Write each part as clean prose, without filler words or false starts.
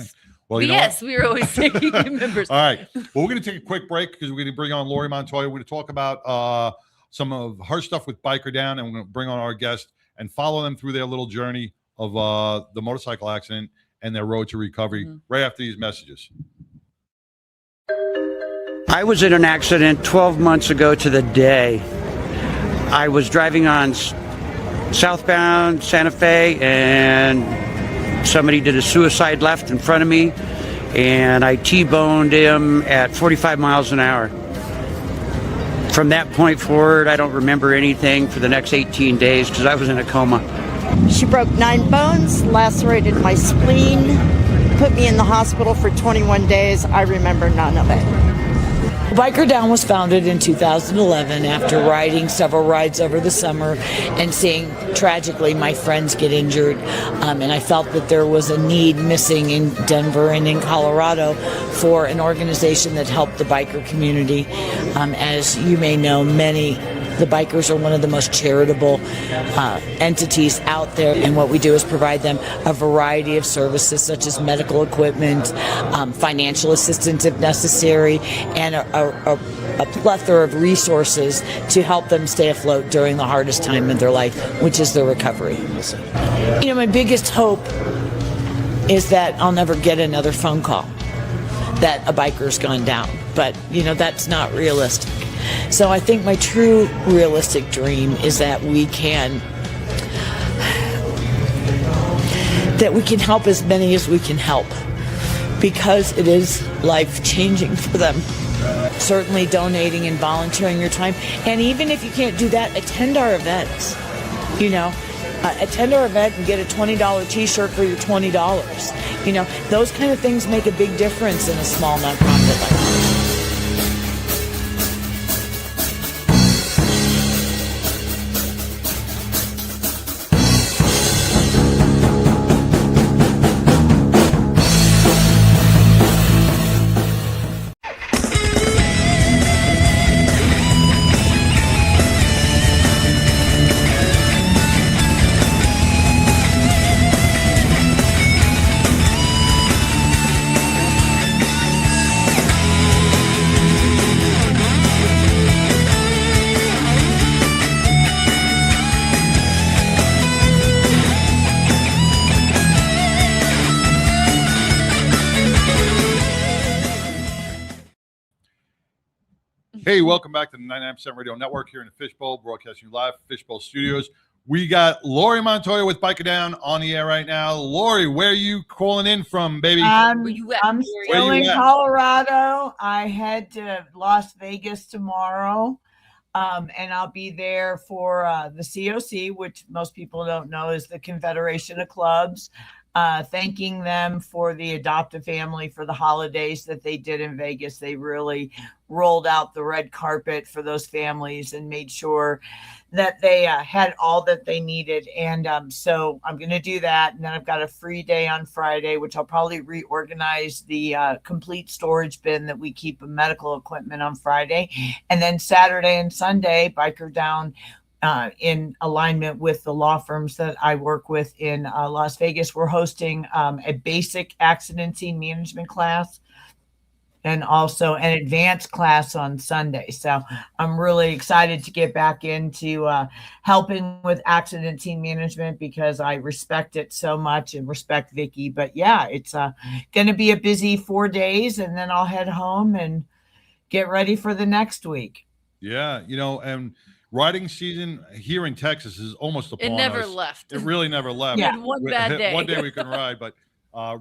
Yes. Well, yes, we were always taking new members. All right. Well, we're going to take a quick break because we're going to bring on Lori Montoya. We're going to talk about some of her stuff with Biker Down, and we're going to bring on our guest and follow them through their little journey of the motorcycle accident and their road to recovery right after these messages. I was in an accident 12 months ago to the day. I was driving on southbound Santa Fe, and somebody did a suicide left in front of me, and I T-boned him at 45 miles an hour. From that point forward, I don't remember anything for the next 18 days because I was in a coma. She broke 9 bones, lacerated my spleen, put me in the hospital for 21 days. I remember none of it. Biker Down was founded in 2011 after riding several rides over the summer and seeing, tragically, my friends get injured. And I felt that there was a need missing in Denver and in Colorado for an organization that helped the biker community. As you may know, the bikers are one of the most charitable entities out there, and what we do is provide them a variety of services such as medical equipment, financial assistance if necessary, and a plethora of resources to help them stay afloat during the hardest time in their life, which is their recovery. You know, my biggest hope is that I'll never get another phone call that a biker's gone down, but you know, that's not realistic. So I think my true realistic dream is that we can help as many as we can help, because it is life-changing for them. Certainly donating and volunteering your time, and even if you can't do that, attend our events. You know, attend our event and get a $20 t-shirt for your $20. You know, those kind of things make a big difference in a small nonprofit like ours. Hey, welcome back to the 99% Radio Network here in the Fishbowl, broadcasting live Fishbowl Studios. We got Lori Montoya with Biker Down on the air right now. Lori, where are you calling in from, baby? I'm still in Colorado. I head to Las Vegas tomorrow, and I'll be there for the COC, which most people don't know is the Confederation of Clubs. Thanking them for the adoptive family for the holidays that they did in Vegas. They really rolled out the red carpet for those families and made sure that they had all that they needed. And so I'm going to do that. And then I've got a free day on Friday, which I'll probably reorganize the complete storage bin that we keep of medical equipment on Friday. And then Saturday and Sunday, Biker Down, in alignment with the law firms that I work with in Las Vegas, we're hosting a basic accident scene management class and also an advanced class on Sunday. So I'm really excited to get back into helping with accident scene management because I respect it so much and respect Vicky. But yeah, it's going to be a busy 4 days, and then I'll head home and get ready for the next week. Yeah, you know, and riding season here in Texas is almost upon us. It never left. It really never left. Yeah. One bad day. One day we can ride, but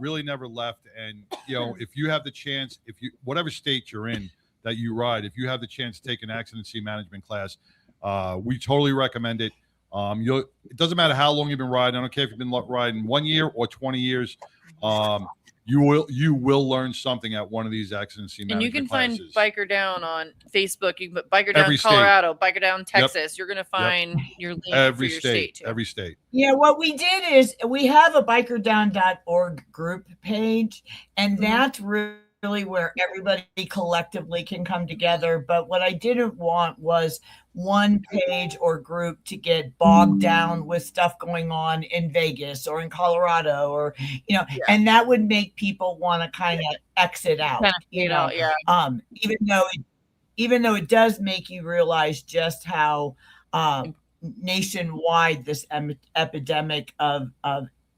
really never left. And, you know, if you have the chance, whatever state you're in that you ride, if you have the chance to take an accident scene management class, we totally recommend it. It doesn't matter how long you've been riding. I don't care if you've been riding 1 year or 20 years. You will learn something at one of these accident scene management And you can classes. find Biker Down on Facebook. You can put Biker Down Every Colorado, state. Biker Down Texas. Yep. You're going to find your link Every for your state. too. Every state. Yeah, what we did is we have a bikerdown.org group page, and that's really really where everybody collectively can come together. But what I didn't want was one page or group to get bogged down with stuff going on in Vegas or in Colorado, or, and that would make people want to kind of exit out, even though it does make you realize just how nationwide this epidemic of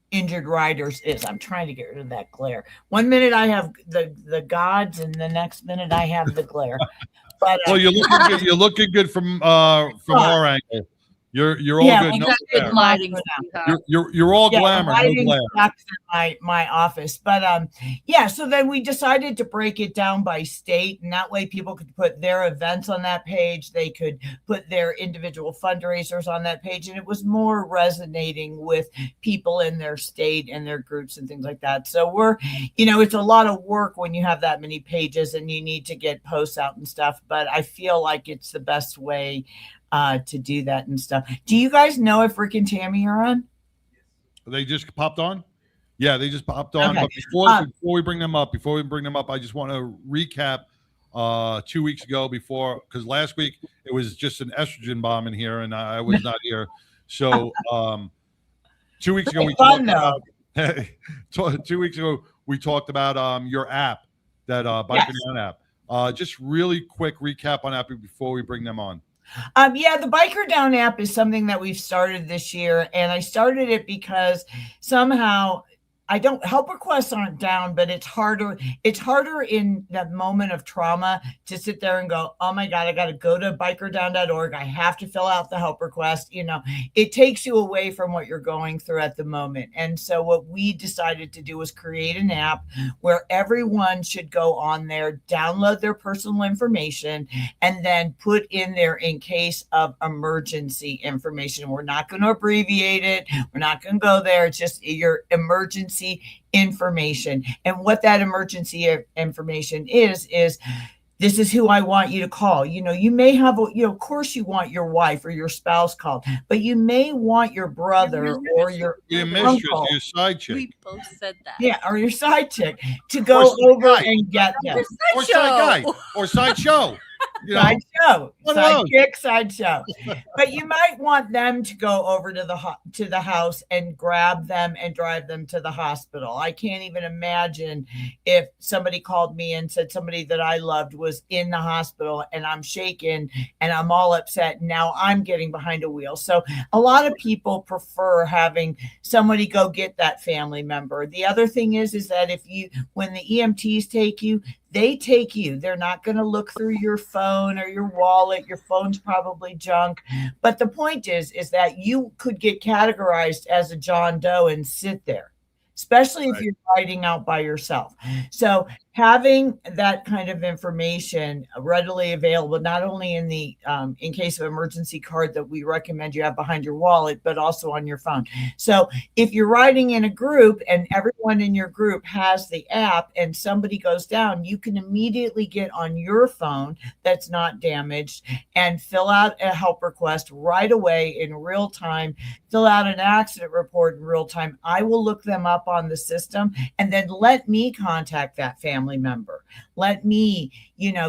injured riders is. I'm trying to get rid of that glare. One minute I have the gods, and the next minute I have the glare. But well, you're looking good. You're looking good from our angle. You're all good. No good lighting. You're all glamour. No glare. In my office, but so then we decided to break it down by state, and that way people could put their events on that page. They could put their individual fundraisers on that page, and it was more resonating with people in their state and their groups and things like that. So we're, it's a lot of work when you have that many pages and you need to get posts out and stuff. But I feel like it's the best way to do that and stuff. Do you guys know if Rick and Tami are on? They just popped on? Yeah, they just popped on. Okay. But before we bring them up, I just want to recap 2 weeks ago because last week it was just an estrogen bomb in here and I was not here. So 2 weeks ago we talked about 2 weeks ago we talked about your app, that BikerChat app. Just really quick recap on that before we bring them on. The Biker Down app is something that we've started this year, and I started it because somehow help requests aren't down, but it's harder. It's harder in that moment of trauma to sit there and go, oh my God, I got to go to bikerdown.org. I have to fill out the help request. It takes you away from what you're going through at the moment. And so what we decided to do was create an app where everyone should go on there, download their personal information, and then put in there in case of emergency information. We're not going to abbreviate it. We're not going to go there. It's just your emergency information. And what that emergency information is this is who I want you to call. You may have, of course you want your wife or your spouse called, but you may want your brother or your mistress, your side chick. We both said that. Yeah, or your side chick to go over and get them. Or side guy. Or side show. Side show, side chick, side show. But you might want them to go over to the house and grab them and drive them to the hospital. I can't even imagine if somebody called me and said somebody that I loved was in the hospital and I'm shaken and I'm all upset. Now I'm getting behind a wheel. So a lot of people prefer having somebody go get that family member. The other thing is that when the EMTs take you, they take you. They're not going to look through your phone or your wallet. Your phone's probably junk. But the point is that you could get categorized as a John Doe and sit there, especially if you're riding out by yourself. So having that kind of information readily available, not only in the in case of emergency card that we recommend you have behind your wallet, but also on your phone. So if you're riding in a group and everyone in your group has the app and somebody goes down, you can immediately get on your phone that's not damaged and fill out a help request right away in real time, fill out an accident report in real time. I will look them up on the system and then let me contact that family member. Let me,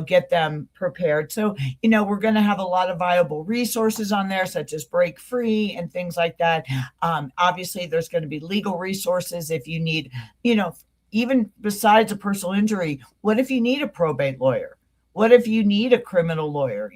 get them prepared. So, we're going to have a lot of viable resources on there, such as Break Free and things like that. Obviously, there's going to be legal resources if you need, even besides a personal injury. What if you need a probate lawyer? What if you need a criminal lawyer?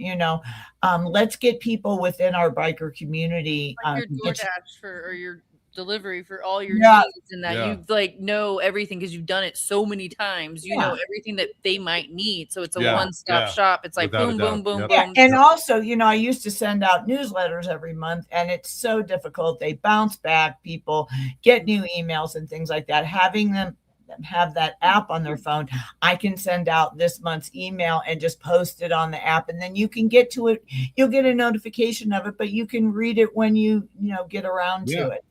Let's get people within our biker community. Like your DoorDash or your delivery for all your needs, and that you know everything because you've done it so many times. You know everything that they might need. So it's a one-stop shop. It's like boom, boom, boom, boom. And also, I used to send out newsletters every month, and it's so difficult. They bounce back. People get new emails and things like that. Having them have that app on their phone, I can send out this month's email and just post it on the app, and then you can get to it. You'll get a notification of it, but you can read it when you get around to it.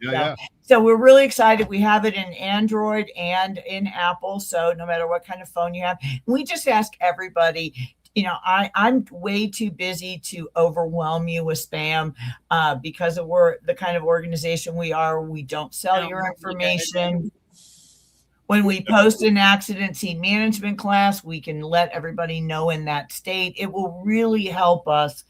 So we're really excited. We have it in Android and in Apple, so no matter what kind of phone you have. We just ask everybody, I'm way too busy to overwhelm you with spam because we're the kind of organization we are. We don't sell your information. when we post an accident scene management class, we can let everybody know in that state. It will really help us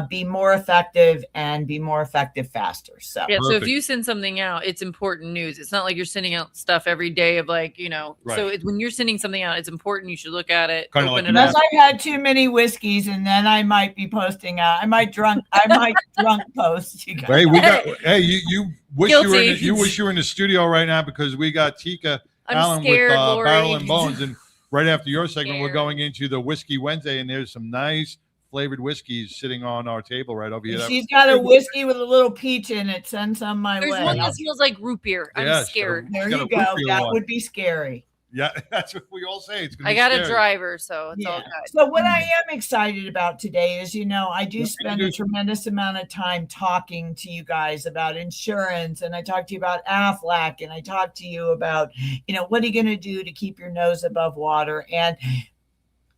be more effective and be more effective faster. So yeah. So if you send something out, it's important news. It's not like you're sending out stuff every day of like, Right. So when you're sending something out, it's important. You should look at it. Kind of like unless I've had too many whiskeys, and then I might be posting out. I might drunk post. You guys. Hey, you wish you were in the studio right now because we got Tika Allen with Barrel and Bones, and right after your segment, we're going into the Whiskey Wednesday, and there's some nice flavored whiskeys sitting on our table right over here. She's got a whiskey with a little peach in it. Send some my way. There's one that smells like root beer. I'm scared. There you go. That would be scary. Yeah, that's what we all say. I got a driver, so it's all good. So what I am excited about today is, I do spend a tremendous amount of time talking to you guys about insurance, and I talk to you about Aflac, and I talk to you about, what are you going to do to keep your nose above water? And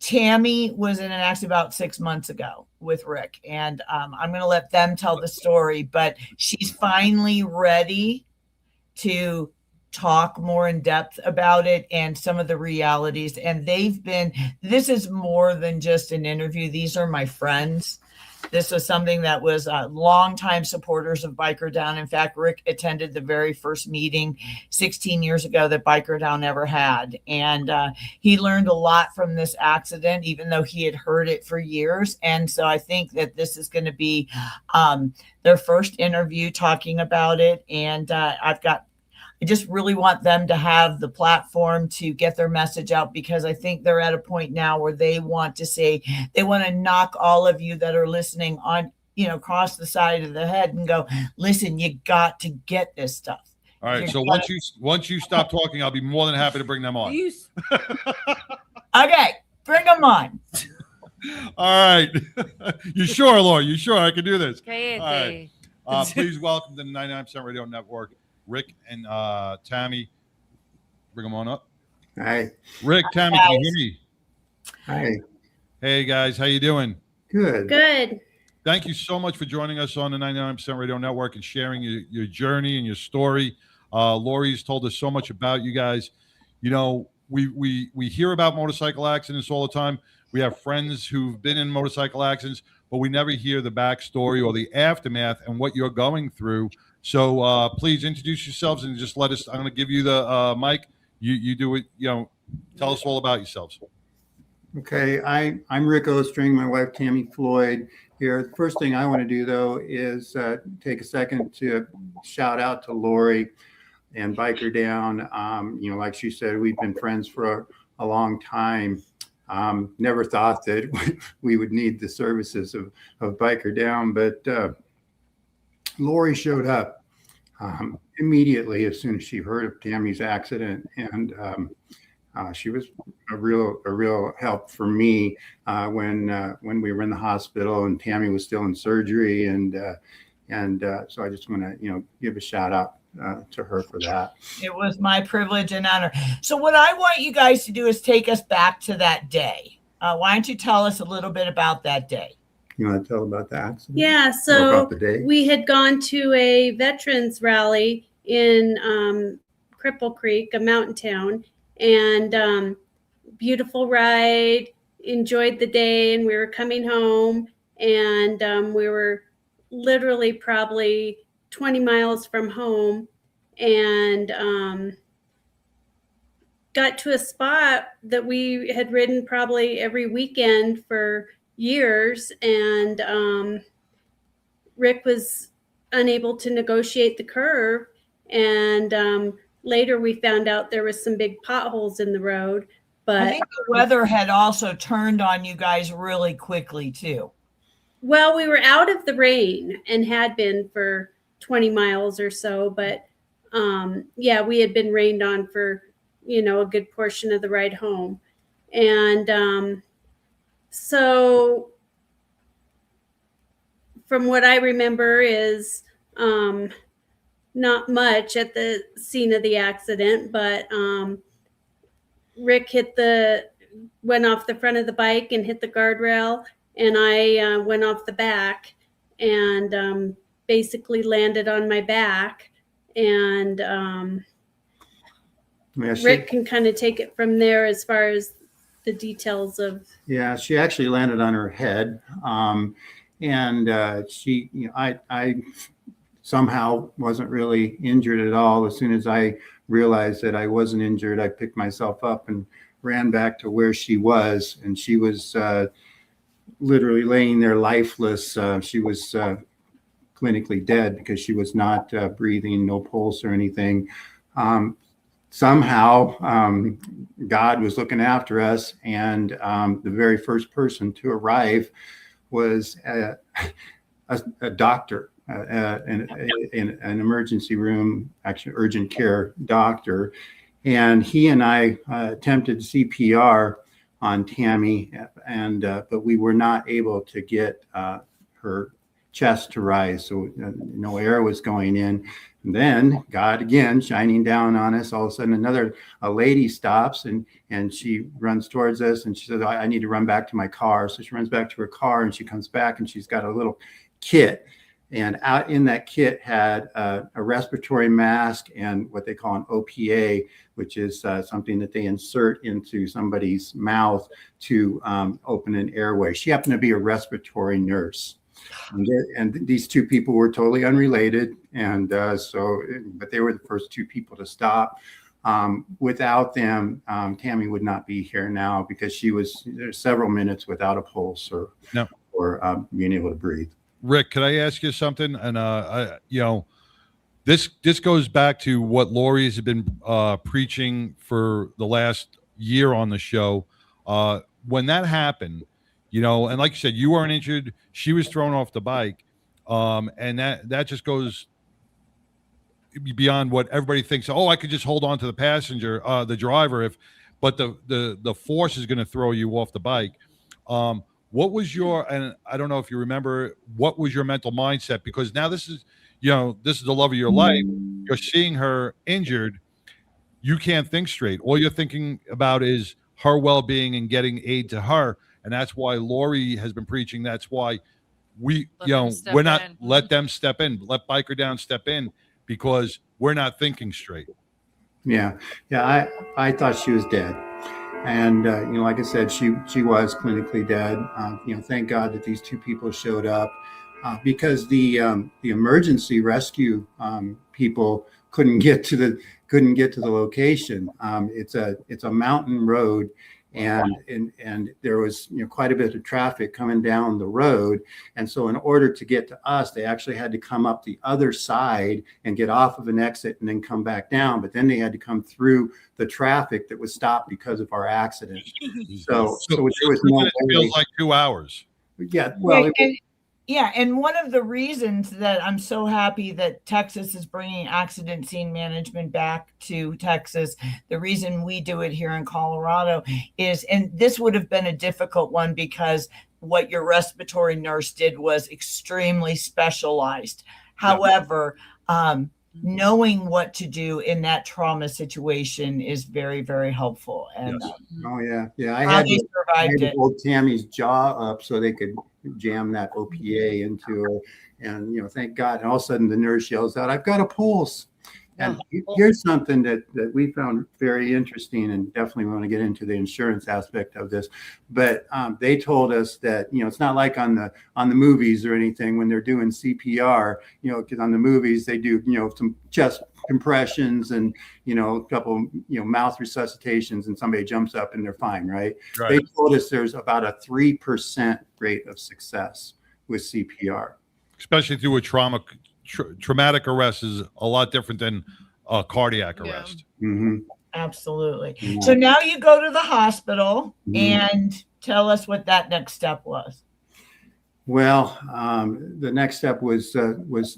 Tami was in an accident about 6 months ago with Rick, and I'm going to let them tell the story, but she's finally ready to talk more in depth about it and some of the realities. And this is more than just an interview. These are my friends. This was something that was longtime supporters of Biker Down. In fact, Rick attended the very first meeting 16 years ago that Biker Down ever had. And he learned a lot from this accident, even though he had heard it for years. And so I think that this is going to be their first interview talking about it. And I just really want them to have the platform to get their message out, because I think they're at a point now where they want to knock all of you that are listening on, across the side of the head and go, listen, you got to get this stuff. All right. So once you stop talking, I'll be more than happy to bring them on. Okay. Bring them on. All right. You sure, Laura? You sure I can do this? Okay. All right. Please welcome to the 99% Radio Network, Rick and Tami. Bring them on up. Hi. Rick, Tami, can you hear me? Hi. Hey, guys. How you doing? Good. Thank you so much for joining us on the 99% Radio Network and sharing your journey and your story. Lori's told us so much about you guys. We hear about motorcycle accidents all the time. We have friends who've been in motorcycle accidents, but we never hear the backstory or the aftermath and what you're going through. So please introduce yourselves and just let us. I'm going to give you the mic. You do it. Tell us all about yourselves. Okay, I'm Rick Ostring. My wife Tami Floyd here. The first thing I want to do though is take a second to shout out to Lori and Biker Down. Like she said, we've been friends for a long time. Never thought that we would need the services of Biker Down, but Lori showed up immediately as soon as she heard of Tami's accident, and she was a real help for me when we were in the hospital and Tami was still in surgery, and so I just want to give a shout out to her for that. It was my privilege and honor. So what I want you guys to do is take us back to that day. Why don't you tell us a little bit about that day? You want to tell about the accident? Yeah, so we had gone to a veterans rally in Cripple Creek, a mountain town, and beautiful ride, enjoyed the day, and we were coming home, and we were literally probably 20 miles from home, and got to a spot that we had ridden probably every weekend for years, and Rick was unable to negotiate the curve, and later we found out there was some big potholes in the road. But I think the weather had also turned on you guys really quickly too. Well, we were out of the rain and had been for 20 miles or so, but we had been rained on for a good portion of the ride home, and so from what I remember is not much at the scene of the accident, but Rick went off the front of the bike and hit the guardrail, and I went off the back and basically landed on my back, and Yeah, Rick can kind of take it from there as far as the details of. Yeah, she actually landed on her head, and she, I somehow wasn't really injured at all. As soon as I realized that I wasn't injured, I picked myself up and ran back to where she was, and she was literally laying there lifeless. She was clinically dead because she was not breathing, no pulse or anything. Somehow God was looking after us, and the very first person to arrive was a doctor, an emergency room, actually urgent care doctor. And he and I attempted CPR on Tami, but we were not able to get her chest to rise, so no air was going in. And then God again shining down on us. All of a sudden, a lady stops and she runs towards us, and she says, "I need to run back to my car." So she runs back to her car, and she comes back, and she's got a little kit. And out in that kit had a respiratory mask and what they call an OPA, which is something that they insert into somebody's mouth to open an airway. She happened to be a respiratory nurse. And these two people were totally unrelated. And but they were the first two people to stop. Without them, Tami would not be here now, because she was several minutes without a pulse or being able to breathe. Rick, could I ask you something? And this goes back to what Lori has been preaching for the last year on the show. When that happened, and like you said, you weren't injured. She was thrown off the bike, and that just goes beyond what everybody thinks. Oh, I could just hold on to the passenger, the driver, but the force is going to throw you off the bike. What was and I don't know if you remember, what was your mental mindset? Because now this is the love of your life. You're seeing her injured. You can't think straight. All you're thinking about is her well-being and getting aid to her. And that's why Lori has been preaching. That's why we're not let them step in, let Biker Down step in, because we're not thinking straight. Yeah. I thought she was dead. And, like I said, she was clinically dead. Thank God that these two people showed up, because the emergency rescue people couldn't get to the location. It's a mountain road, and there was quite a bit of traffic coming down the road. And so in order to get to us, they actually had to come up the other side and get off of an exit and then come back down. But then they had to come through the traffic that was stopped because of our accident. So there was no way. It feels like 2 hours. Yeah. Well, and one of the reasons that I'm so happy that Texas is bringing accident scene management back to Texas, the reason we do it here in Colorado is, and this would have been a difficult one because what your respiratory nurse did was extremely specialized. However, knowing what to do in that trauma situation is very, very helpful. And I had to hold Tami's jaw up so they could jam that OPA into her, and thank God. And all of a sudden the nurse yells out, "I've got a pulse." And here's something that we found very interesting, and definitely want to get into the insurance aspect of this. But they told us that it's not like on the movies or anything when they're doing CPR. Because on the movies they do some chest compressions and a couple mouth resuscitations, and somebody jumps up and they're fine, right? They told us there's about a 3% rate of success with CPR, especially through a traumatic arrest is a lot different than a cardiac arrest. Mm-hmm. Absolutely. Yeah. So now you go to the hospital and tell us what that next step was. Well, the next step was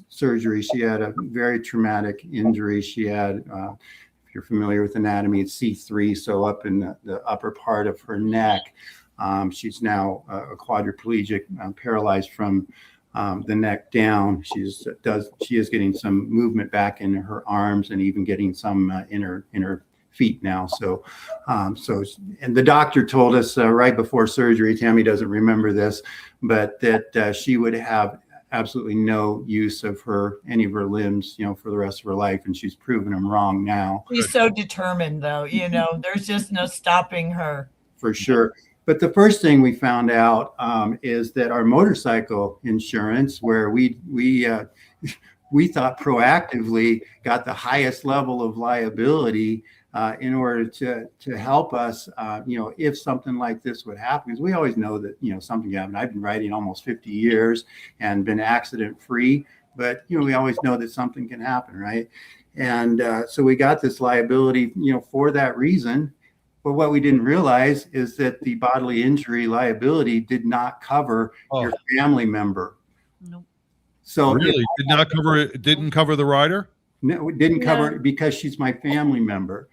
surgery. She had a very traumatic injury. She had, if you're familiar with anatomy, it's C3, so up in the upper part of her neck. She's now a quadriplegic, paralyzed from the neck down. She is getting some movement back in her arms and even getting some in her feet now. So and the doctor told us right before surgery, Tami doesn't remember this, but that she would have absolutely no use of any of her limbs, for the rest of her life. And she's proven them wrong now. She's so determined though, there's just no stopping her. For sure. But the first thing we found out is that our motorcycle insurance, where we thought proactively got the highest level of liability in order to help us, if something like this would happen, because we always know that, something happened. I've been riding almost 50 years and been accident free, but, we always know that something can happen, right? And so we got this liability, for that reason. But what we didn't realize is that the bodily injury liability did not cover your family member. Nope. So really did not cover it. Didn't cover the rider. No, it didn't cover it because she's my family member.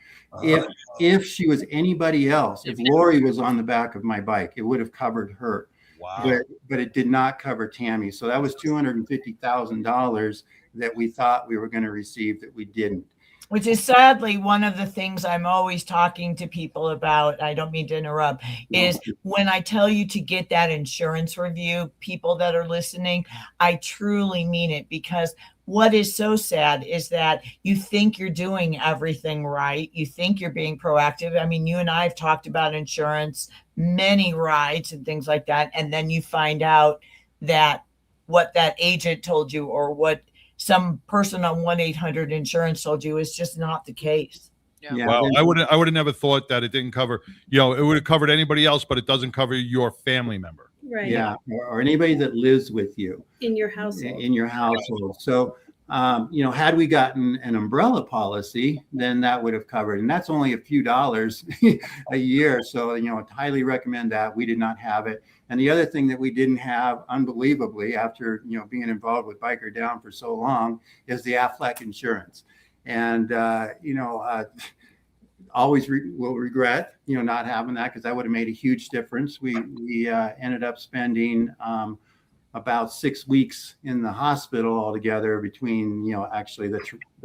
If she was anybody else, if Lori was on the back of my bike, it would have covered her. Wow. But it did not cover Tami. So that was $250,000 that we thought we were going to receive that we didn't. Which is sadly one of the things I'm always talking to people about. I don't mean to interrupt. Is when I tell you to get that insurance review, people that are listening, I truly mean it, because what is so sad is that you think you're doing everything right. You think you're being proactive. I mean, you and I have talked about insurance, many rides and things like that. And then you find out that what that agent told you or what some person on 1-800-insurance told you is just not the case. Yeah. Wow. I would have never thought that it didn't cover, it would have covered anybody else, but it doesn't cover your family member. Right. Yeah. Or anybody that lives with you In your household. in your household. So, had we gotten an umbrella policy, then that would have covered, and that's only a few dollars a year. So, I highly recommend that. We did not have it. And the other thing that we didn't have, unbelievably, after, being involved with Biker Down for so long, is the Aflac insurance. And, always will regret, not having that, because that would have made a huge difference. We ended up spending about 6 weeks in the hospital altogether between, actually the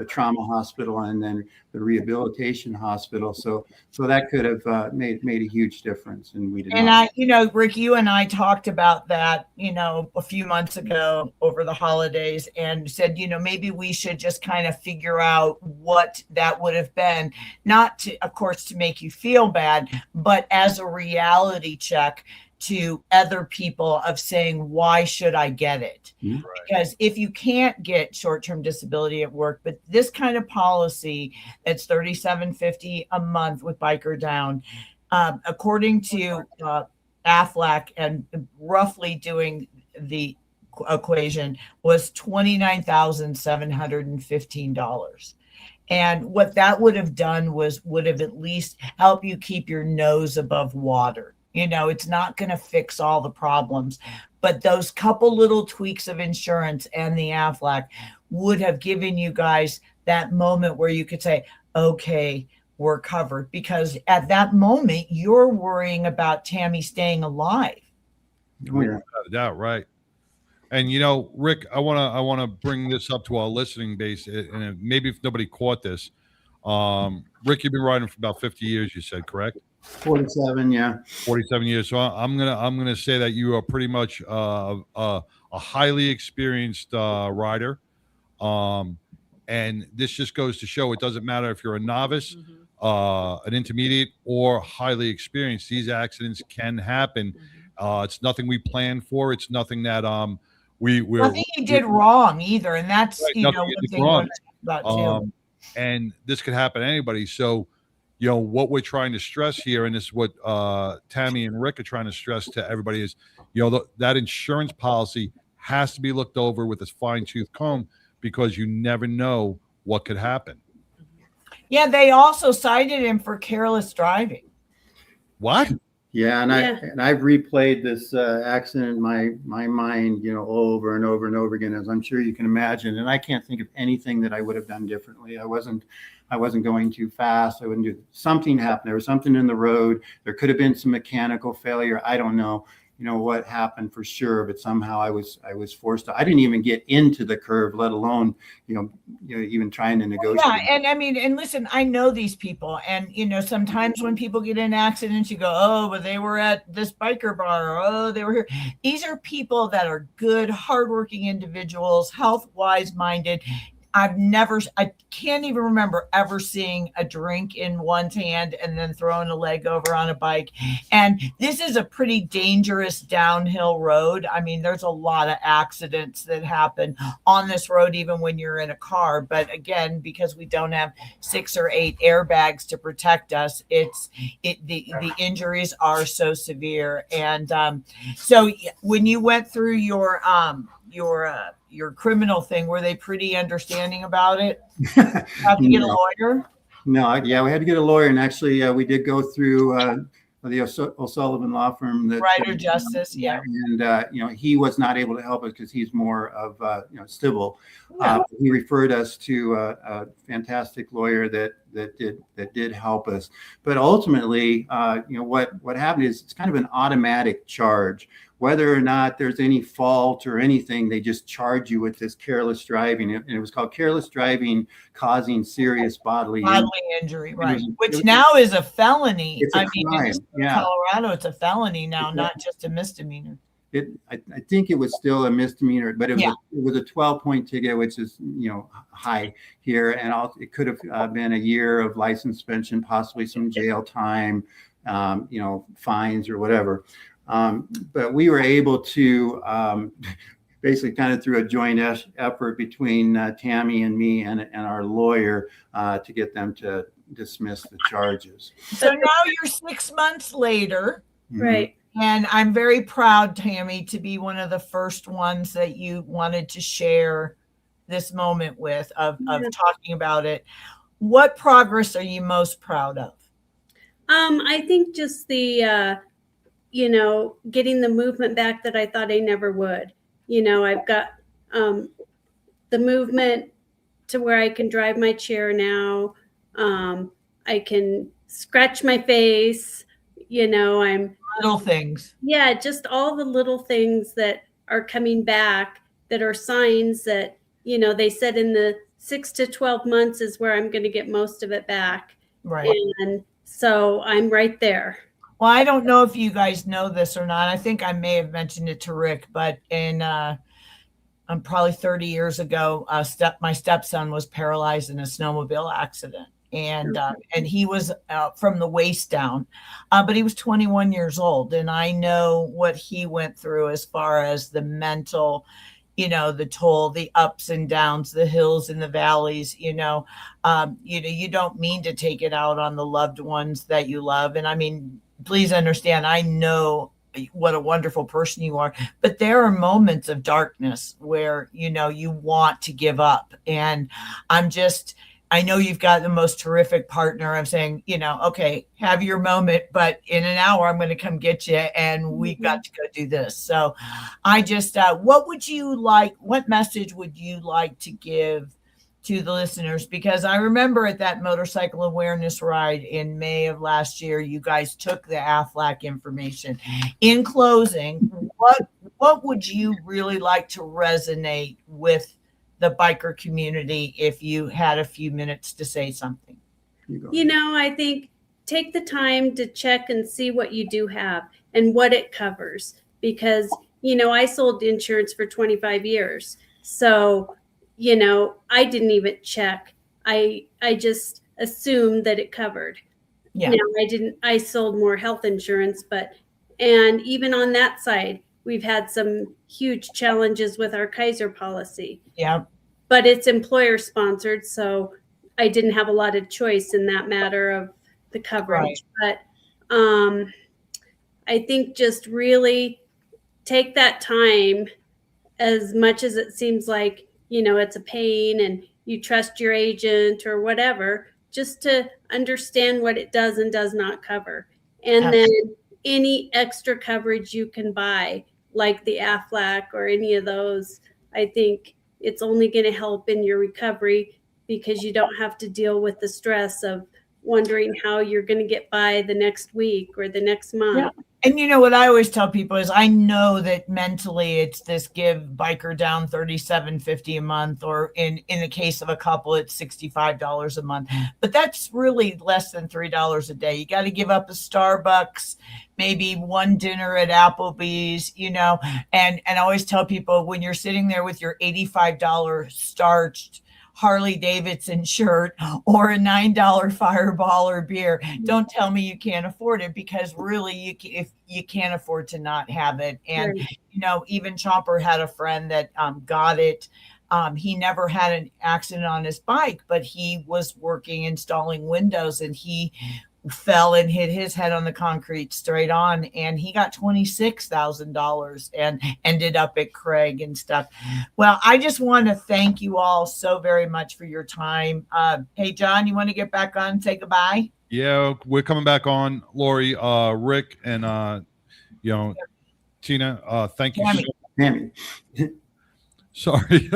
trauma hospital and then the rehabilitation hospital. So that could have made a huge difference. And we did not. And Rick, you and I talked about that, a few months ago over the holidays, and said, maybe we should just kind of figure out what that would have been, not to, of course, to make you feel bad, but as a reality check to other people of saying, why should I get it? Right. Because if you can't get short-term disability at work, but this kind of policy that's $37.50 a month with Biker Down, according to Aflac and roughly doing the equation, was $29,715. And what that would have done would have at least helped you keep your nose above water. It's not going to fix all the problems, but those couple little tweaks of insurance and the Aflac would have given you guys that moment where you could say, okay, we're covered. Because at that moment, you're worrying about Tami staying alive. Oh, yeah. Without a doubt, right. And, Rick, I want to bring this up to our listening base, and maybe if nobody caught this, Rick, you've been riding for about 50 years, you said, correct? 47, yeah. 47 years. So I'm gonna say that you are pretty much a highly experienced rider, and this just goes to show it doesn't matter if you're a novice, an intermediate, or highly experienced. These accidents can happen. It's nothing we plan for. It's nothing that we're nothing you did wrong either, and that's right, one thing we're talking about too. And this could happen to anybody. So, what we're trying to stress here, and this is what Tami and Rick are trying to stress to everybody is, that insurance policy has to be looked over with this fine-tooth comb, because you never know what could happen. Yeah, they also cited him for careless driving. What? Yeah, and I've replayed this accident in my mind, over and over and over again, as I'm sure you can imagine. And I can't think of anything that I would have done differently. I wasn't going too fast. I wouldn't do something happened. There was something in the road. There could have been some mechanical failure. I don't know. what happened for sure, but somehow I was forced to. I didn't even get into the curve, let alone even trying to negotiate. Yeah, and I mean, and listen, I know these people, and sometimes when people get in accidents, you go, oh, but they were at this biker bar, or, oh, they were here. These are people that are good, hardworking individuals, health-wise minded. I can't even remember ever seeing a drink in one's hand and then throwing a leg over on a bike. And this is a pretty dangerous downhill road. I mean, there's a lot of accidents that happen on this road, even when you're in a car. But again, because we don't have 6 or 8 airbags to protect us, the injuries are so severe. And so when you went through your criminal thing, were they pretty understanding about it? Have to get a lawyer? No, yeah, we had to get a lawyer, and actually, we did go through the O'Sullivan law firm. Ryder Justice, yeah. And he was not able to help us because he's more of civil. Yeah. He referred us to a fantastic lawyer that did help us. But ultimately, what happened is it's kind of an automatic charge. Whether or not there's any fault or anything, they just charge you with this careless driving. And it was called careless driving causing serious bodily injury, right? Which now is a felony. It's a crime. In Colorado, it's a felony now, not just a misdemeanor. I think it was still a misdemeanor, but it was a 12-point ticket, which is high here, and it could have been a year of license suspension, possibly some jail time, fines or whatever. But we were able to basically kind of through a joint effort between Tami and me and our lawyer to get them to dismiss the charges. So now you're 6 months later. Right. And I'm very proud, Tami, to be one of the first ones that you wanted to share this moment with of talking about it. What progress are you most proud of? I think just the getting the movement back that I thought I never would. I've got the movement to where I can drive my chair now. I can scratch my face. I'm little things. Yeah, just all the little things that are coming back that are signs that, they said in the 6 to 12 months is where I'm going to get most of it back. Right. And so I'm right there. Well, I don't know if you guys know this or not. I think I may have mentioned it to Rick, but probably 30 years ago, my stepson was paralyzed in a snowmobile accident. And he was from the waist down, but he was 21 years old. And I know what he went through as far as the mental, the toll, the ups and downs, the hills and the valleys, you don't mean to take it out on the loved ones that you love. And I mean, please understand, I know what a wonderful person you are, but there are moments of darkness where, you want to give up. And I know you've got the most terrific partner. I'm saying, okay, have your moment, but in an hour, I'm going to come get you and we've got to go do this. So I just, what message would you like to give to the listeners? Because I remember at that motorcycle awareness ride in May of last year, you guys took the AFLAC information. In closing, what would you really like to resonate with the biker community if you had a few minutes to say something? I think take the time to check and see what you do have and what it covers, because I sold insurance for 25 years. So, I didn't even check. I just assumed that it covered. Yeah. I sold more health insurance, and even on that side, we've had some huge challenges with our Kaiser policy. Yeah. But it's employer sponsored, so I didn't have a lot of choice in that matter of the coverage. Right. But I think just really take that time, as much as it seems like, it's a pain and you trust your agent or whatever, just to understand what it does and does not cover. And then any extra coverage you can buy, like the AFLAC or any of those, I think it's only going to help in your recovery, because you don't have to deal with the stress of wondering how you're going to get by the next week or the next month. And you know what I always tell people is I know that mentally it's this give biker down $37.50 a month, or in the case of a couple, it's $65 a month. But that's really less than $3 a day. You got to give up a Starbucks, maybe one dinner at Applebee's, you know, and I always tell people when you're sitting there with your $85 starched Harley Davidson shirt or a $9 Fireball or beer, don't tell me you can't afford it, because really if you can't afford to not have it. And you know, even Chomper had a friend that got it. He never had an accident on his bike, but he was working installing windows, and he fell and hit his head on the concrete straight on, and he got $26,000 and ended up at Craig and stuff. Well, I just want to thank you all so very much for your time. Hey, John, you want to get back on and say goodbye? Yeah, we're coming back on, Lori, Rick, and you know, Tina. Thank you. Tami. Sorry.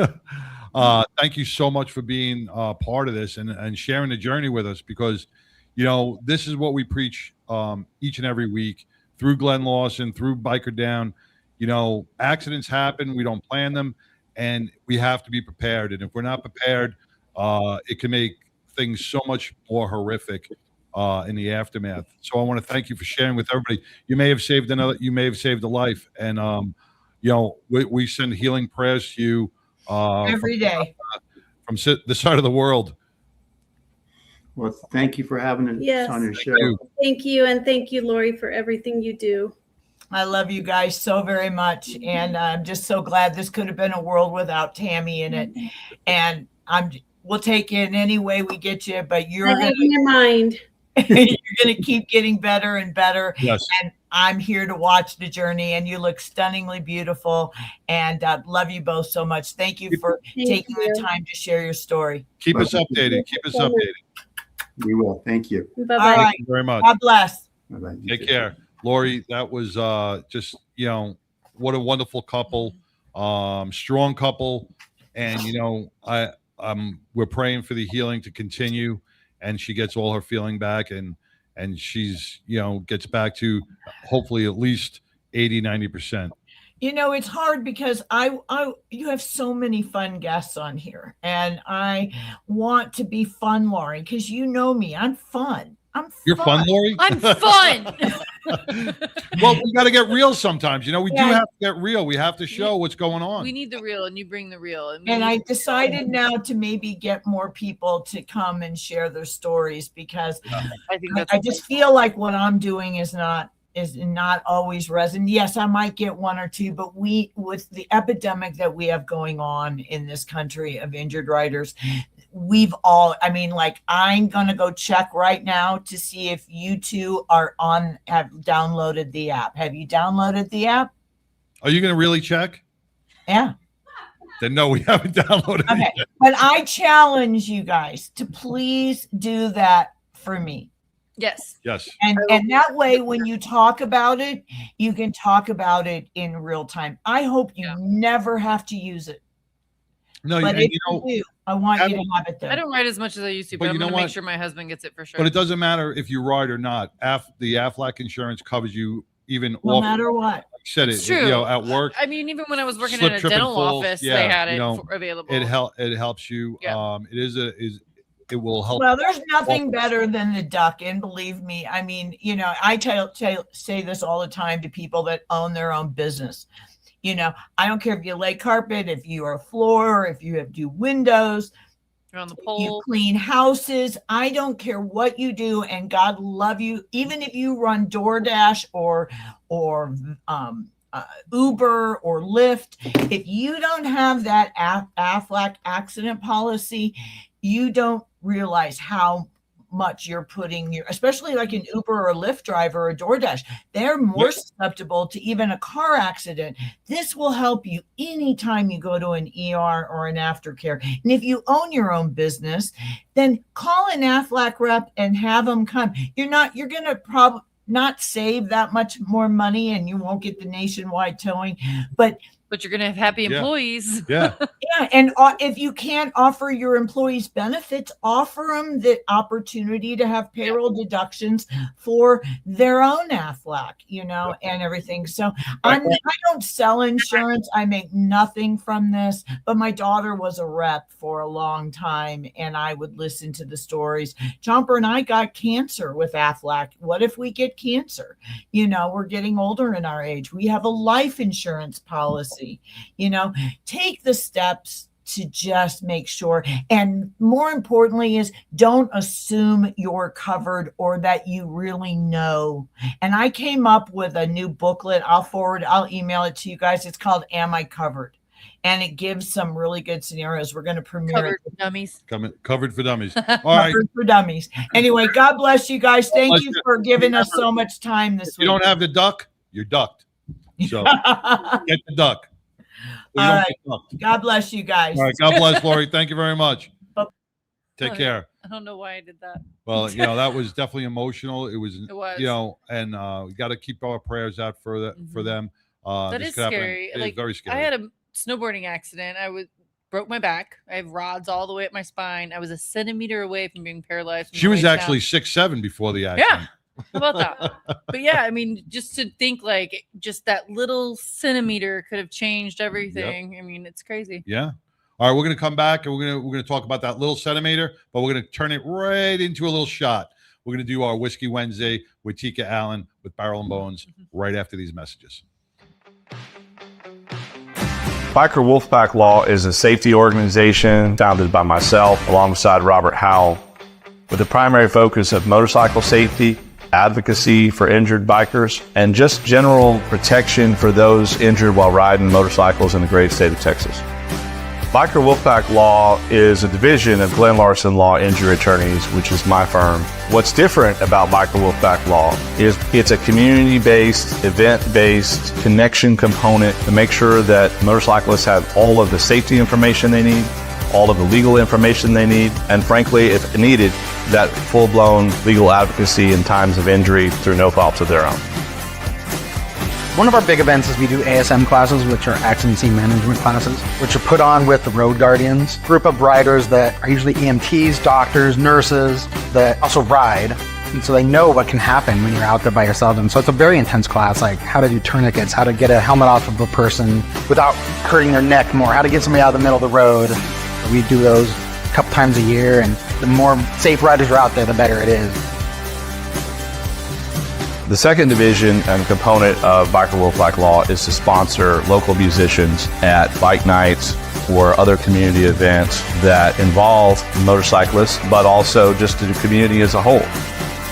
Thank you so much for being part of this and sharing the journey with us, because you know, this is what we preach each and every week through Glenn Lawson, through Biker Down. You know, accidents happen. We don't plan them, and we have to be prepared. And if we're not prepared, it can make things so much more horrific in the aftermath. So I want to thank you for sharing with everybody. You may have saved a life. And, you know, we send healing prayers to you every day from the side of the world. Well, thank you for having us on your show. Thank you. And thank you, Lori, for everything you do. I love you guys so very much. And I'm just so glad this could have been a world without Tami in it. And we'll take it in any way we get you, but you're in your mind. You're going to keep getting better and better. Yes. And I'm here to watch the journey, and you look stunningly beautiful, and love you both so much. Thank you for taking the time to share your story. Keep us updated. Keep us updated. We will. Thank you. Bye-bye. All right. Thank you very much. God bless. Bye-bye. Take care. Lori, that was just, you know, what a wonderful couple, strong couple. And, you know, we're praying for the healing to continue, and she gets all her feeling back, and she's, you know, gets back to hopefully at least 80-90%. You know, it's hard because you have so many fun guests on here, and I want to be fun, Lori, because you know me. I'm fun. You're fun, Lori? I'm fun. Well, we got to get real sometimes. You know, we do have to get real. We have to show what's going on. We need the real, and you bring the real. And I decided now to maybe get more people to come and share their stories, because I just feel like what I'm doing is not always resonant. Yes, I might get one or two, but with the epidemic that we have going on in this country of injured riders, I'm going to go check right now to see if you two have downloaded the app. Have you downloaded the app? Are you going to really check? Yeah. Then no, we haven't downloaded it yet. But I challenge you guys to please do that for me. Yes. And that way, when you talk about it, you can talk about it in real time. I hope you never have to use it. No, but if you do, I want you to have it there. I don't ride as much as I used to, but I'm going to make sure my husband gets it for sure. But it doesn't matter if you ride or not. The Aflac insurance covers you even no matter what. Said it, you know, at work. I mean, even when I was working in a dental office, they had it available. It helps you. Yeah. It will help. Well, there's nothing better than the duck, and believe me, I mean, you know, I say this all the time to people that own their own business. You know, I don't care if you lay carpet, if you are a floor, if you do windows, you're on the pole, you clean houses. I don't care what you do, and God love you. Even if you run DoorDash or Uber or Lyft, if you don't have that Aflac accident policy, you don't realize how much you're putting especially like an Uber or a Lyft driver or a DoorDash, they're more susceptible to even a car accident. This will help you anytime you go to an ER or an aftercare. And if you own your own business, then call an Aflac rep and have them come. You're going to probably not save that much more money, and you won't get the nationwide towing, but But you're going to have happy employees. Yeah. Yeah. And if you can't offer your employees benefits, offer them the opportunity to have payroll deductions for their own Aflac, and everything. So I don't sell insurance. I make nothing from this, but my daughter was a rep for a long time and I would listen to the stories. Jumper and I got cancer with Aflac. What if we get cancer? We're getting older in our age. We have a life insurance policy. Take the steps to just make sure. And more importantly is don't assume you're covered or that you really know. And I came up with a new booklet. I'll email it to you guys. It's called Am I Covered? And it gives some really good scenarios. We're going to premiere Covered for Dummies. Covered for Dummies. All right. Covered for Dummies. Anyway, God bless you guys. Thank you for giving us so much time this week. You don't have the duck, you're ducked. So get the duck. All right. God bless you guys. All right. God bless, Lori. Thank you very much. Take care. I don't know why I did that. Well, that was definitely emotional. It was. And we got to keep our prayers out for them. That is scary. It's very scary. I had a snowboarding accident. Broke my back. I have rods all the way up my spine. I was a centimeter away from being paralyzed. She was actually 6'7" before the accident. Yeah. How about that? But yeah, I mean, just to think just that little centimeter could have changed everything. Yep. I mean, it's crazy. Yeah. All right, we're gonna come back and we're gonna talk about that little centimeter, but we're gonna turn it right into a little shot. We're gonna do our Whiskey Wednesday with Tika Allen with Barrel and Bones right after these messages. Biker Wolfpack Law is a safety organization founded by myself alongside Robert Howell with the primary focus of motorcycle safety, advocacy for injured bikers, and just general protection for those injured while riding motorcycles in the great state of Texas. Biker Wolfpack Law is a division of Glenn Larson Law Injury Attorneys, which is my firm. What's different about Biker Wolfpack Law is it's a community-based, event-based connection component to make sure that motorcyclists have all of the safety information they need, all of the legal information they need, and frankly, if needed, that full-blown legal advocacy in times of injury through no fault of their own. One of our big events is we do ASM classes, which are accident scene management classes, which are put on with the Road Guardians, group of riders that are usually EMTs, doctors, nurses that also ride. And so they know what can happen when you're out there by yourself. And so it's a very intense class, like how to do tourniquets, how to get a helmet off of a person without hurting their neck more, how to get somebody out of the middle of the road. We do those a couple times a year, and the more safe riders are out there, the better it is. The second division and component of Biker Wolfpack Law is to sponsor local musicians at bike nights or other community events that involve motorcyclists, but also just the community as a whole.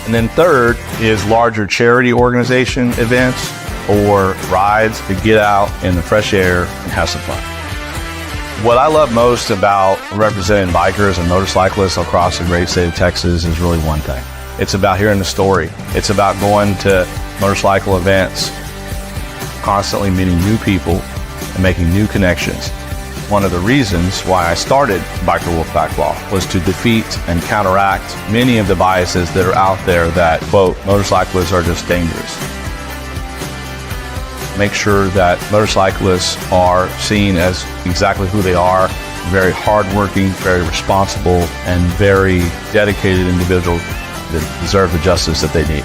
And then third is larger charity organization events or rides to get out in the fresh air and have some fun. What I love most about representing bikers and motorcyclists across the great state of Texas is really one thing. It's about hearing the story. It's about going to motorcycle events, constantly meeting new people and making new connections. One of the reasons why I started Biker Wolfpack Law was to defeat and counteract many of the biases that are out there that, quote, motorcyclists are just dangerous. Make sure that motorcyclists are seen as exactly who they are, very hardworking, very responsible, and very dedicated individuals that deserve the justice that they need.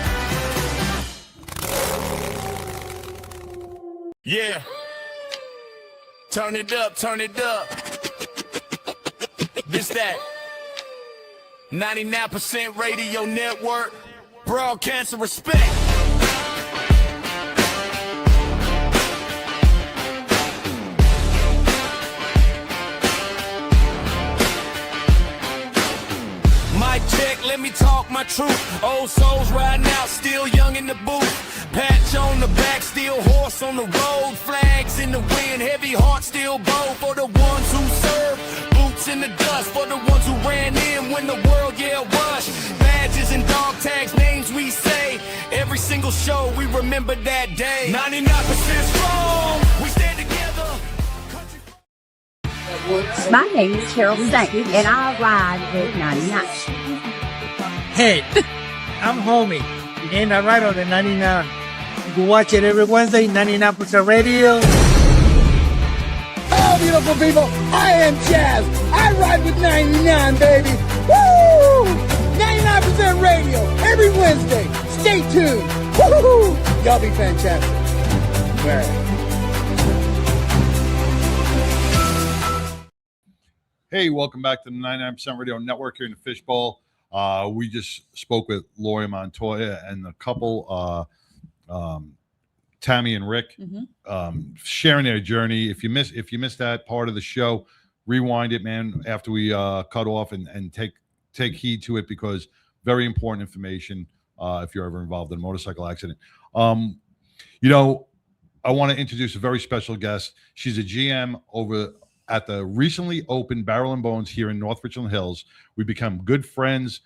Yeah. Turn it up, turn it up. This that 99% radio network. Broadcast respect. Mic check, let me talk my truth. Old souls riding out, still young in the booth. Patch on the back, still horse on the road. Flags in the wind, heavy heart still bow for the ones who serve. Boots in the dust for the ones who ran in when the world yelled rush. Badges and dog tags, names we say. Every single show we remember that day. 99% strong, we stand together. My name is Carol Saint, and I ride with 99. Hey, I'm Homie, and I ride on the 99. You can watch it every Wednesday, 99% Radio. beautiful people. I am Jazz. I ride with 99, baby. Woo! 99% radio every Wednesday. Stay tuned. Woo! Y'all be fantastic. Bye. Hey, welcome back to the 99% Radio Network here in the Fishbowl. We just spoke with Lori Montoya and the couple, Tami and Rick, sharing their journey. If you missed that part of the show, rewind it, man, after we cut off and take heed to it, because very important information if you're ever involved in a motorcycle accident. You know, I want to introduce a very special guest. She's a GM over at the recently opened Barrel and Bones here in North Richland Hills. We become good friends.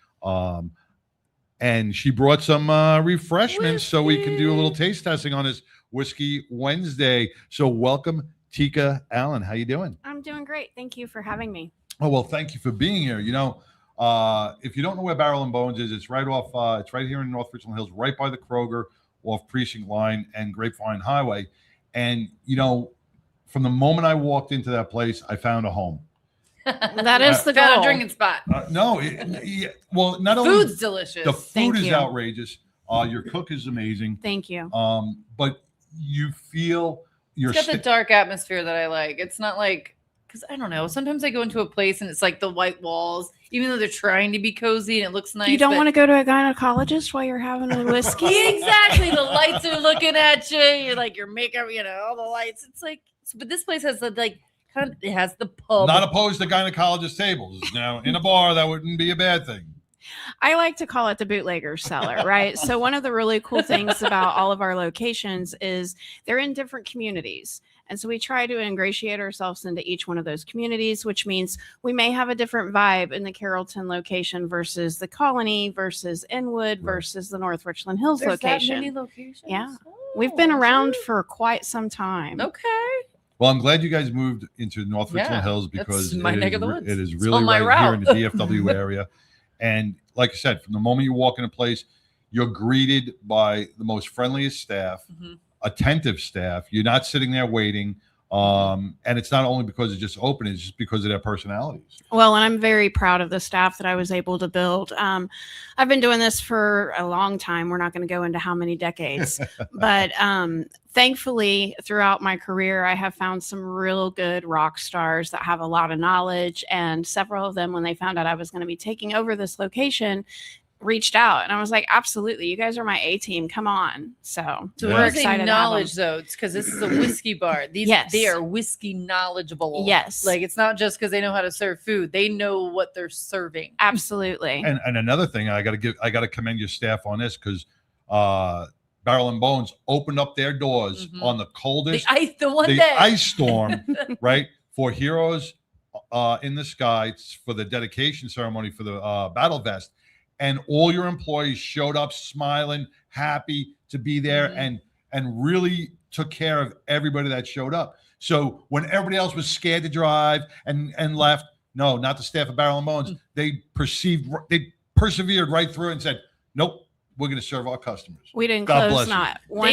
And she brought some refreshments so we can do a little taste testing on this Whiskey Wednesday. So welcome, Tika Allen. How you doing? I'm doing great. Thank you for having me. Oh, well, thank you for being here. You know, if you don't know where Barrel and Bones is, it's right here in North Richland Hills, right by the Kroger off Precinct Line and Grapevine Highway. And, you know, from the moment I walked into that place, I found a home. That is the goal. Got a drinking spot. Well, not only food's delicious. The food is outrageous. Your cook is amazing. Thank you. But you feel it's got the dark atmosphere that I like. It's not like, because I don't know. Sometimes I go into a place and it's like the white walls, even though they're trying to be cozy and it looks nice. You don't want to go to a gynecologist while you're having a whiskey? Exactly. The lights are looking at you. You're like your makeup, you know, all the lights. It's like, but this place has the it has the pub. Not opposed to gynecologist tables. Now, in a bar, that wouldn't be a bad thing. I like to call it the bootlegger's cellar, right? So one of the really cool things about all of our locations is they're in different communities. And so we try to ingratiate ourselves into each one of those communities, which means we may have a different vibe in the Carrollton location versus the Colony versus Inwood versus the North Richland Hills location. That many locations? Yeah. We've been around for quite some time. Okay. Well, I'm glad you guys moved into North Richland Hills because my neck of the woods. It is really right here in the DFW area. And like I said, from the moment you walk in a place, you're greeted by the most friendliest staff, attentive staff. You're not sitting there waiting. And it's not only because it's just open, it's just because of their personalities. Well, and I'm very proud of the staff that I was able to build. I've been doing this for a long time. We're not going to go into how many decades, but thankfully throughout my career, I have found some real good rock stars that have a lot of knowledge, and several of them, when they found out I was going to be taking over this location, reached out, and I was like, absolutely, you guys are my A team, come on. So we're excited. Knowledge though, it's because this is a whiskey bar. They are whiskey knowledgeable. Yes, like it's not just because they know how to serve food, they know what they're serving. Absolutely. And another thing, I got to commend your staff on this, because Barrel and Bones opened up their doors on the coldest ice storm, right, for Heroes in the Sky, for the dedication ceremony for the battle vest. And all your employees showed up smiling, happy to be there, and really took care of everybody that showed up. So when everybody else was scared to drive and left, no, not the staff of Barrel and Bones. They persevered right through it and said, nope, we're going to serve our customers. We didn't God close bless you. not one